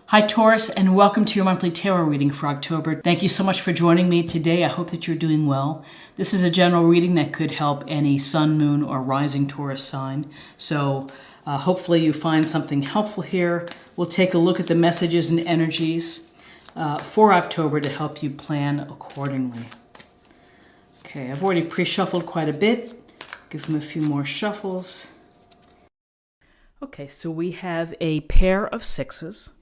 Hi Taurus, and welcome to your monthly tarot reading for October. Thank you so much for joining me today. I hope that you're doing well. This is a general reading that could help any sun, moon, or rising Taurus sign. So hopefully you find something helpful here. We'll take a look at the messages and energies for October to help you plan accordingly. Okay, I've already pre-shuffled quite a bit. Give them a few more shuffles. Okay, so we have a pair of sixes.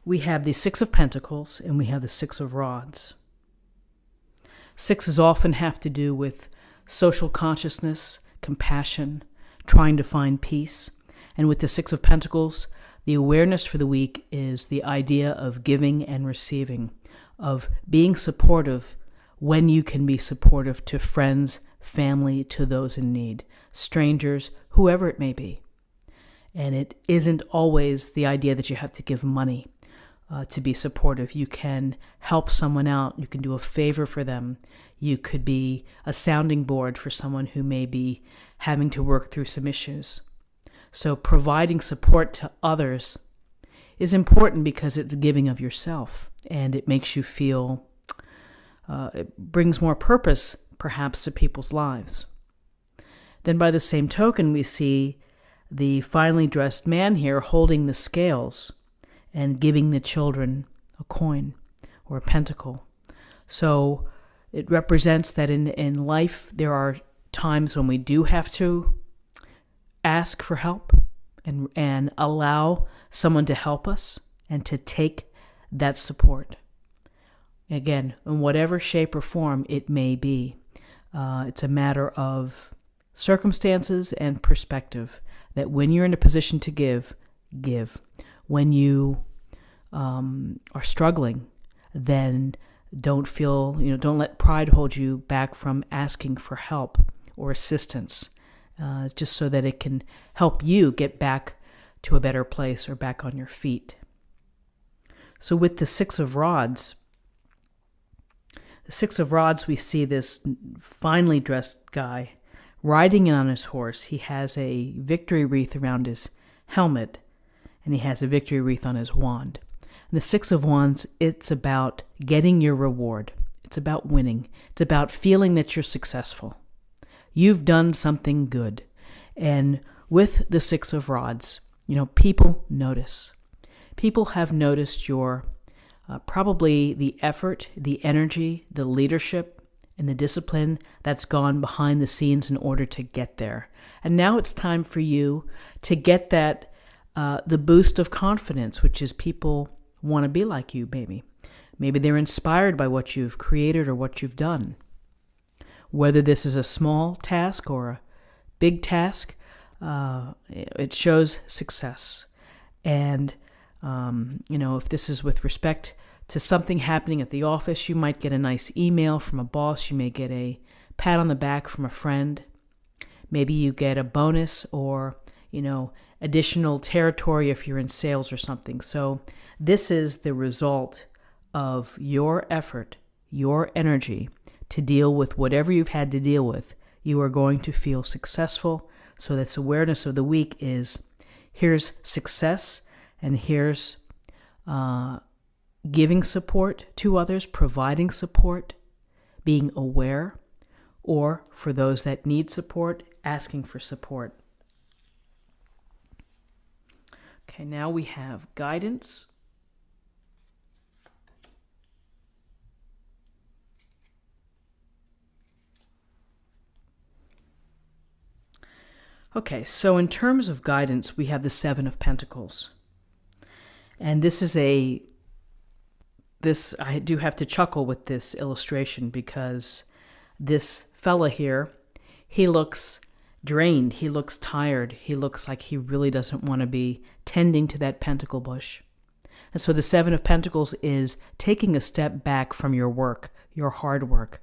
We have the Six of Pentacles and we have the Six of Rods. Sixes often have to do with social consciousness, compassion, trying to find peace. And with the Six of Pentacles, the awareness for the week is the idea of giving and receiving, of being supportive when you can be supportive to friends, family, to those in need, strangers, whoever it may be. And it isn't always the idea that you have to give money to be supportive. You can help someone out. You can do a favor for them. You could be a sounding board for someone who may be having to work through some issues. So providing support to others is important because it's giving of yourself, and it makes you feel, it brings more purpose perhaps to people's lives. Then by the same token, we see the finely dressed man here holding the scales and giving the children a coin or a pentacle. So it represents that in life there are times when we do have to ask for help and allow someone to help us and to take that support. Again, in whatever shape or form it may be, it's a matter of circumstances and perspective, that when you're in a position to give. When you are struggling, then don't let pride hold you back from asking for help or assistance, just so that it can help you get back to a better place or back on your feet. So with the Six of Rods, we see this finely dressed guy riding in on his horse. He has a victory wreath around his helmet, and he has a victory wreath on his wand. And the Six of Wands, it's about getting your reward. It's about winning. It's about feeling that you're successful. You've done something good. And with the Six of Rods, people notice. People have noticed your probably the effort, the energy, the leadership, and the discipline that's gone behind the scenes in order to get there. And now it's time for you to get that, the boost of confidence, which is people want to be like you, maybe. Maybe they're inspired by what you've created or what you've done. Whether this is a small task or a big task, it shows success. And, if this is with respect to something happening at the office, you might get a nice email from a boss. You may get a pat on the back from a friend. Maybe you get a bonus or, additional territory if you're in sales or something. So this is the result of your effort, your energy to deal with whatever you've had to deal with. You are going to feel successful. So this awareness of the week is, here's success, and here's giving support to others, providing support, being aware, or for those that need support, asking for support. Okay, now we have guidance. Okay, so in terms of guidance, we have the Seven of Pentacles. And I do have to chuckle with this illustration because this fella here, he looks drained, he looks tired, he looks like he really doesn't want to be tending to that pentacle bush. And so the Seven of Pentacles is taking a step back from your work, your hard work.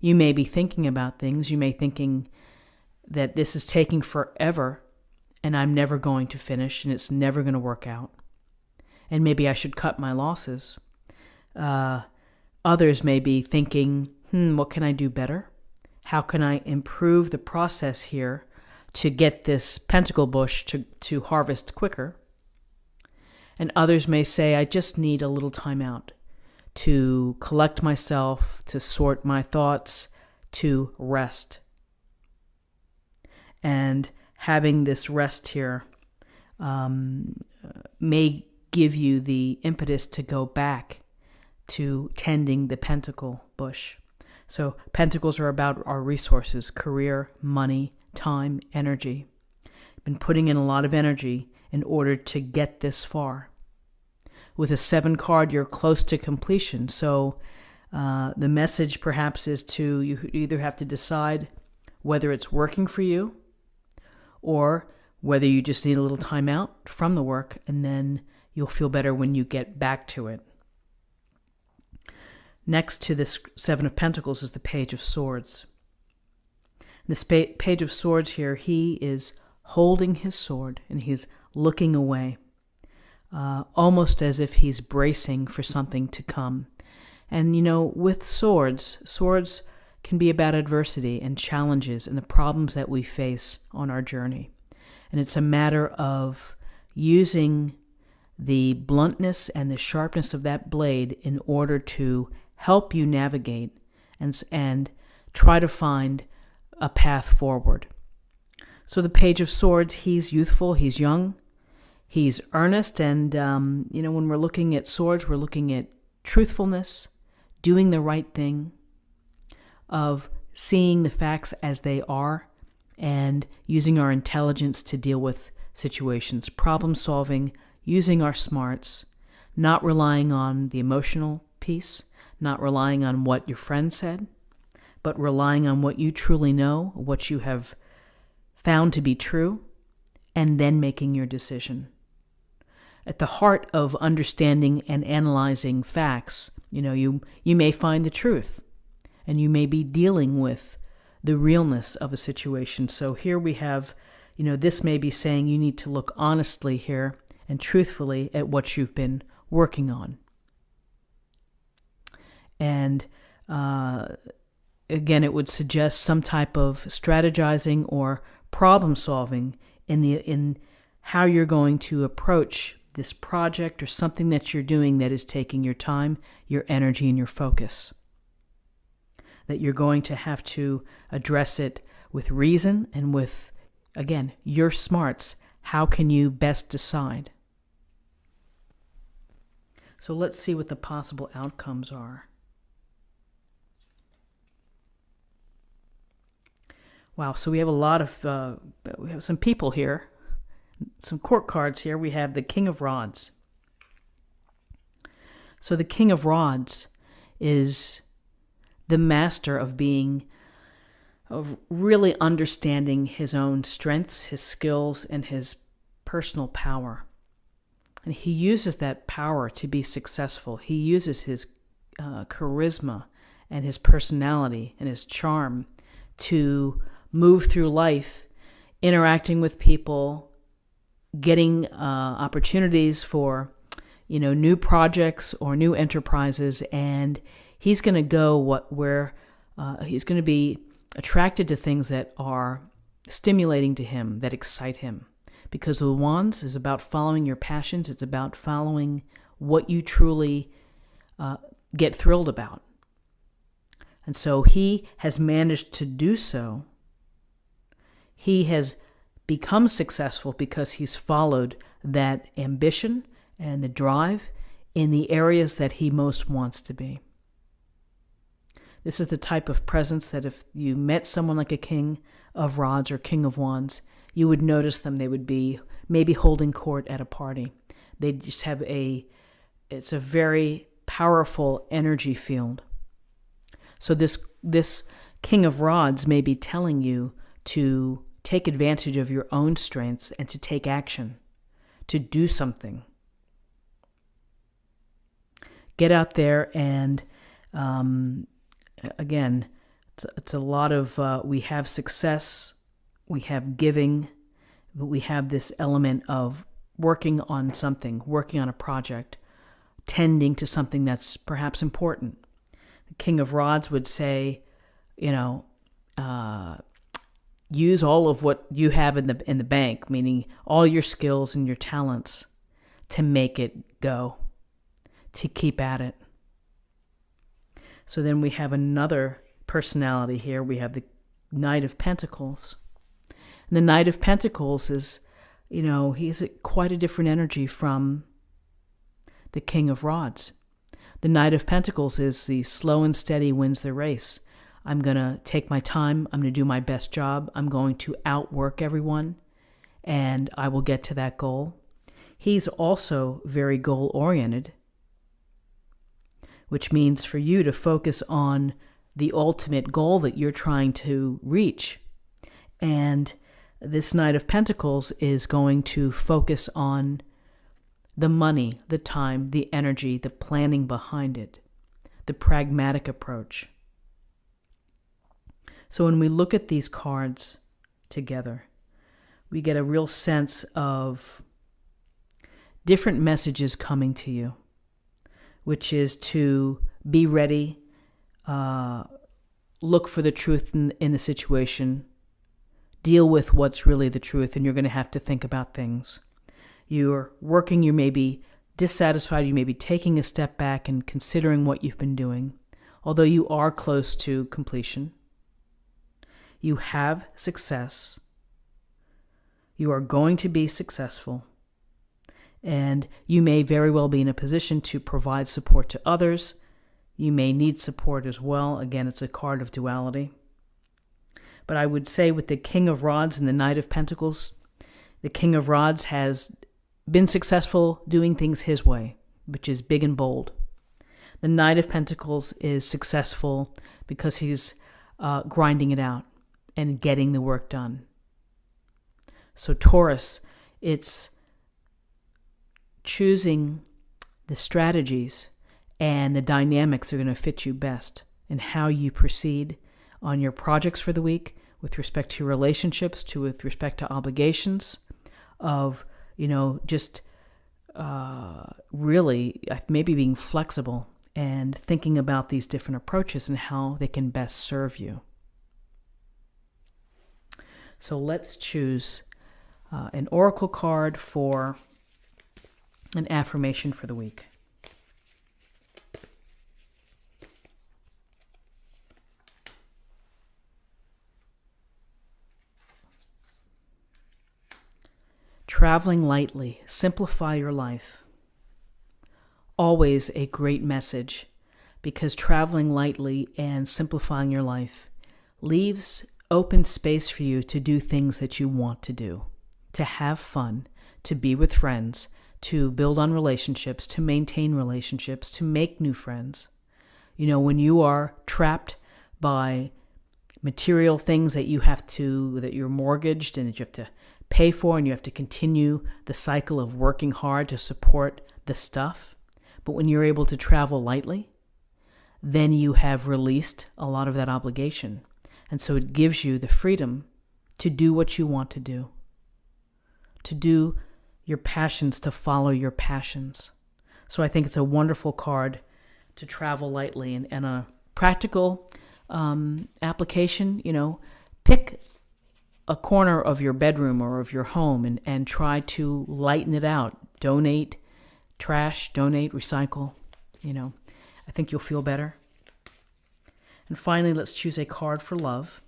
You may be thinking about things, you may be thinking that this is taking forever and I'm never going to finish and it's never going to work out. And maybe I should cut my losses. Others may be thinking, what can I do better? How can I improve the process here to get this pentacle bush to harvest quicker? And others may say, I just need a little time out to collect myself, to sort my thoughts, to rest. And having this rest here may give you the impetus to go back to tending the pentacle bush. So pentacles are about our resources, career, money, time, energy. I've been putting in a lot of energy in order to get this far. With a 7 card, you're close to completion. So the message perhaps is you either have to decide whether it's working for you or whether you just need a little time out from the work, and then you'll feel better when you get back to it. Next to this 7 of Pentacles is the Page of Swords. This Page of Swords here, he is holding his sword and he's looking away, almost as if he's bracing for something to come. And with swords can be about adversity and challenges and the problems that we face on our journey. And it's a matter of using the bluntness and the sharpness of that blade in order to help you navigate and try to find a path forward. So the Page of Swords, he's youthful, he's young, he's earnest, and when we're looking at swords, we're looking at truthfulness, doing the right thing, of seeing the facts as they are, and using our intelligence to deal with situations, problem solving, using our smarts, not relying on the emotional piece, not relying on what your friend said, but relying on what you truly know, what you have found to be true, and then making your decision. At the heart of understanding and analyzing facts, you may find the truth, and you may be dealing with the realness of a situation. So here we have, this may be saying you need to look honestly here and truthfully at what you've been working on. And again, it would suggest some type of strategizing or problem solving in how you're going to approach this project or something that you're doing that is taking your time, your energy, and your focus. That you're going to have to address it with reason and with, again, your smarts. How can you best decide? So let's see what the possible outcomes are. Wow, so we have a lot of, we have some people here, some court cards here. We have the King of Rods. So the King of Rods is the master of really understanding his own strengths, his skills, and his personal power. And he uses that power to be successful. He uses his charisma and his personality and his charm to move through life, interacting with people, getting opportunities for, new projects or new enterprises, and he's going to go he's going to be attracted to things that are stimulating to him, that excite him. Because the Wands is about following your passions. It's about following what you truly get thrilled about. And so he has managed to do so. He has become successful because he's followed that ambition and the drive in the areas that he most wants to be. This is the type of presence that if you met someone like a King of Rods or King of Wands, you would notice them. They would be maybe holding court at a party. They just have it's a very powerful energy field. So this King of Rods may be telling you to take advantage of your own strengths and to take action, to do something. Get out there and, again, it's a lot of, we have success, we have giving, but we have this element of working on something, working on a project, tending to something that's perhaps important. The King of Rods would say, use all of what you have in the bank, meaning all your skills and your talents. to make it go, to keep at it. So then we have another personality here. We have the Knight of Pentacles. And the Knight of Pentacles is, he's quite a different energy from the King of Rods. The Knight of Pentacles is the slow and steady wins the race. I'm going to take my time. I'm going to do my best job. I'm going to outwork everyone, and I will get to that goal. He's also very goal-oriented, which means for you to focus on the ultimate goal that you're trying to reach. And this Knight of Pentacles is going to focus on the money, the time, the energy, the planning behind it, the pragmatic approach. So when we look at these cards together, we get a real sense of different messages coming to you, which is to be ready, look for the truth in the situation, deal with what's really the truth, and you're going to have to think about things. You're working, you may be dissatisfied, you may be taking a step back and considering what you've been doing, although you are close to completion. You have success. You are going to be successful. And you may very well be in a position to provide support to others. You may need support as well. Again, it's a card of duality. But I would say with the King of Rods and the Knight of Pentacles, the King of Rods has been successful doing things his way, which is big and bold. The Knight of Pentacles is successful because he's grinding it out and getting the work done. So Taurus, it's choosing the strategies and the dynamics that are going to fit you best and how you proceed on your projects for the week with respect to your relationships, with respect to obligations, of, just really maybe being flexible and thinking about these different approaches and how they can best serve you. So let's choose an oracle card for an affirmation for the week. Traveling lightly, simplify your life. Always a great message, because traveling lightly and simplifying your life leaves open space for you to do things that you want to do, to have fun, to be with friends, to build on relationships, to maintain relationships, to make new friends. When you are trapped by material things that you're mortgaged and that you have to pay for, and you have to continue the cycle of working hard to support the stuff. But when you're able to travel lightly, then you have released a lot of that obligation. And so it gives you the freedom to do what you want to do your passions, to follow your passions. So I think it's a wonderful card to travel lightly. And a practical application, pick a corner of your bedroom or of your home and try to lighten it out. Donate trash, donate, recycle. I think you'll feel better. And finally, let's choose a card for love.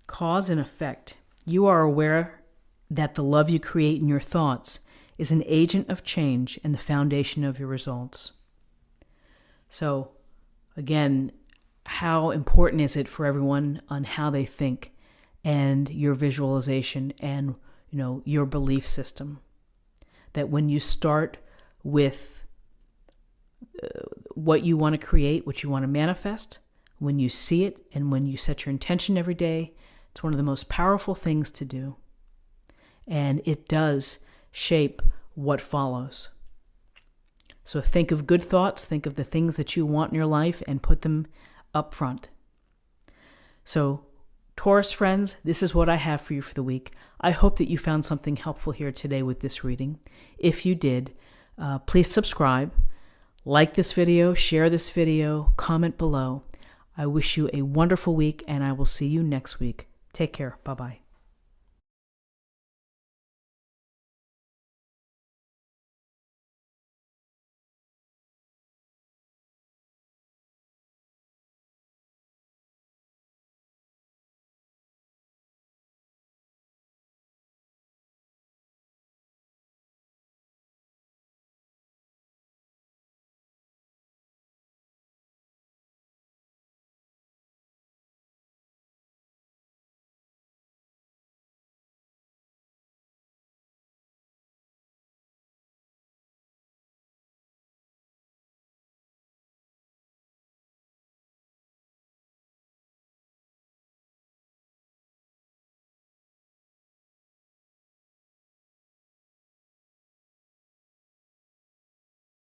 Cause and effect. You are aware that the love you create in your thoughts is an agent of change and the foundation of your results. So, again, how important is it for everyone on how they think and your visualization and, your belief system? That when you start with what you want to create, what you want to manifest, when you see it and when you set your intention every day, it's one of the most powerful things to do. And it does shape what follows. So think of good thoughts, think of the things that you want in your life, and put them up front. So, Taurus friends, this is what I have for you for the week. I hope that you found something helpful here today with this reading. If you did, please subscribe, Like this video, share this video, comment below. I wish you a wonderful week, and I will see you next week. Take care. Bye-bye.